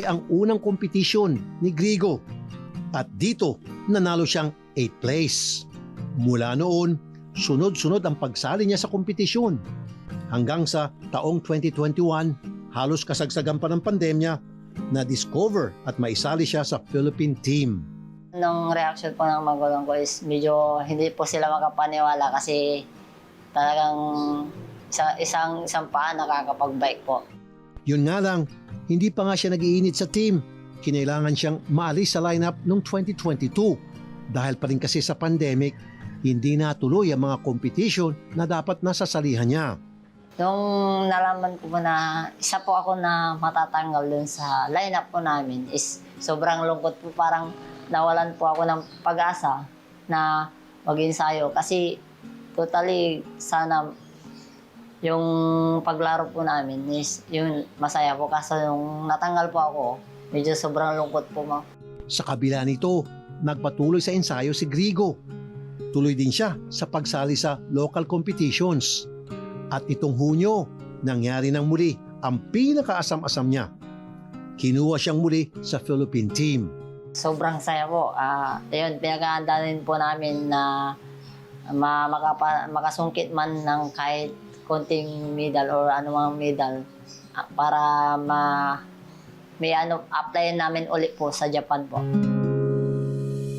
ang unang competition ni Grigo at dito nanalo siyang 8th place. Mula noon, sunod-sunod ang pagsali niya sa kompetisyon. Hanggang sa taong 2021, halos kasagsagan pa ng pandemya, na-discover at maisali siya sa Philippine team. Nung reaction po ng magulang ko is medyo hindi po sila makapaniwala kasi talagang isang paa nakakapag-bike po. Yun nga lang, hindi pa nga siya nag-iinit sa team. Kinailangan siyang maalis sa lineup noong 2022. Dahil pa rin kasi sa pandemic, hindi natuloy ang mga competition na dapat nasasalihan niya. Nung nalaman ko po na isa po ako na matatanggal dun sa lineup po namin is sobrang lungkot po, parang nawalan po ako ng pag-asa na mag-ensayo kasi totally sana yung paglaro po namin is yung masaya po, kaso yung natanggal po ako, medyo sobrang lungkot po. Sa kabila nito, nagpatuloy sa ensayo si Grigo. Tuloy din siya sa pagsali sa local competitions. At itong Hunyo, nangyari nang muli ang pinakaasam-asam niya. Kinuha siyang muli sa Philippine team. Sobrang saya po. Ayun, pinag-aanda rin po namin na makasungkit man ng kahit konting medal or anumang medal para may apply namin ulit po sa Japan po.